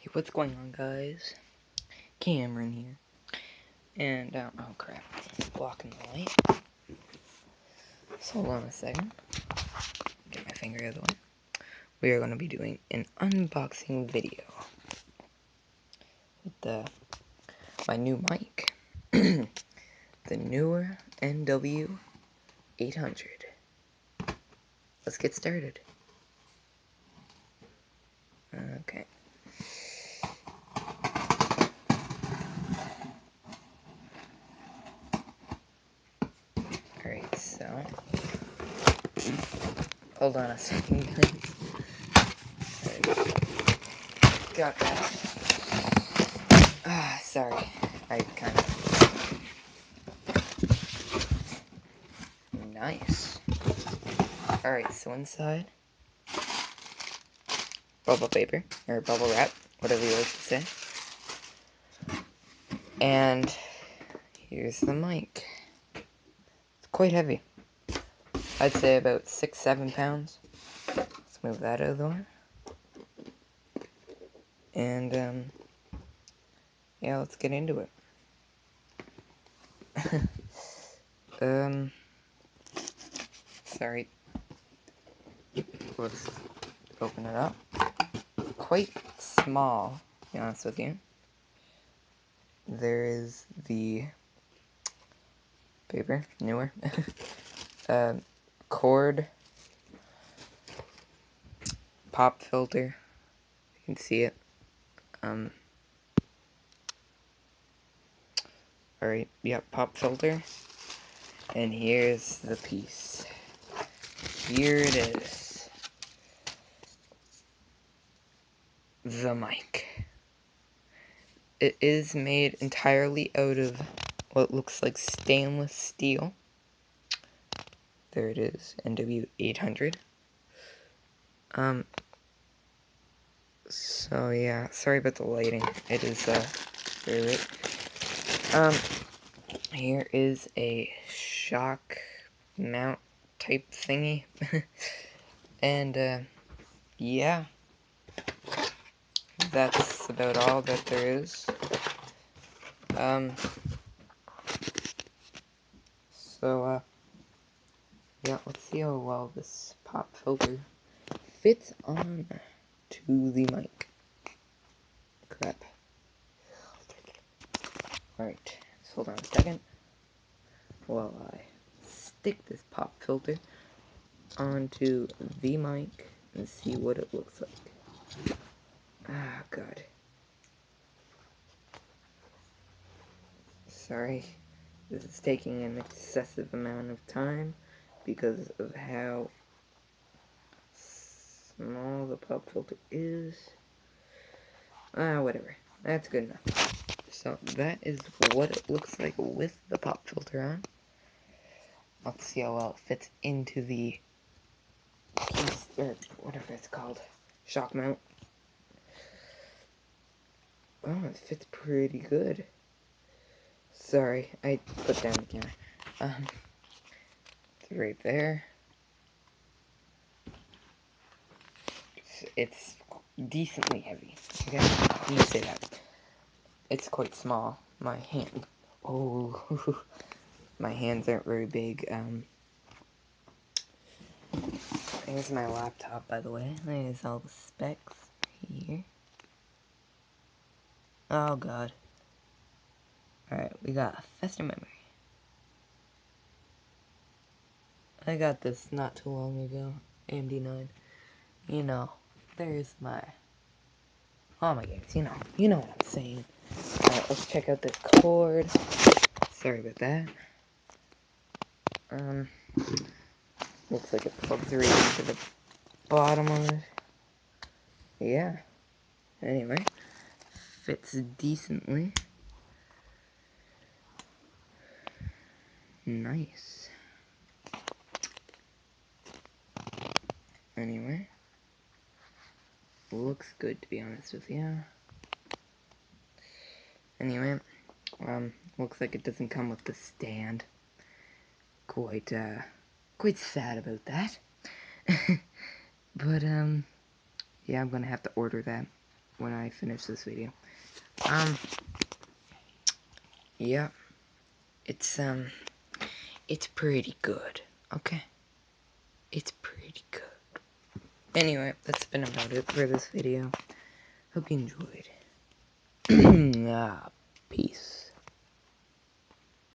Hey, what's going on, guys? Cameron here. And, oh crap, blocking the light. So hold on a second. Get my finger out of the way. We are going to be doing an unboxing video with my new mic. The Neewer Nw-800. Let's get started. Okay. Alright, so hold on a second. Got that. Sorry. I kind of... Nice. Alright, so inside, bubble paper, or bubble wrap, whatever you like to say. And here's the mic. It's quite heavy. I'd say about 6-7 pounds. Let's move that out of the way. And, yeah, let's get into it. Sorry. Let's open it up. Quite small, to be honest with you. There is the paper, Neewer. Cord, pop filter. You can see it. Alright, yep, pop filter. And here's the piece. Here it is. The mic. It is made entirely out of what looks like stainless steel. There it is, Nw-800. So yeah, sorry about the lighting. It is, very lit. Here is a shock mount type thingy. And, yeah. That's about all that there is. Yeah, let's see how well this pop filter fits on to the mic. Crap. Alright, so hold on a second while I stick this pop filter onto the mic and see what it looks like. Ah, God. Sorry, this is taking an excessive amount of time because of how small the pop filter is. Whatever. That's good enough. So that is what it looks like with the pop filter on. Let's see how well it fits into the case, or whatever it's called, shock mount. Oh, it fits pretty good. Sorry, I put down the camera. It's right there. It's decently heavy. Okay, let me say that. It's quite small. My hand. Oh, my hands aren't very big. Here's my laptop, by the way. There's all the specs here. Oh, God. Alright, we got faster memory. I got this not too long ago. AMD 9. You know, there's all my games. You know what I'm saying. Alright, let's check out this cord. Sorry about that. Looks like it plugs right into the bottom of it. Yeah. Anyway, fits decently. Nice. Anyway, looks good, to be honest with you. Anyway, looks like it doesn't come with the stand. Quite sad about that. But, yeah, I'm gonna have to order that. when I finish this video. Yeah, it's pretty good, okay? It's pretty good. Anyway, that's been about it for this video. Hope you enjoyed. Peace.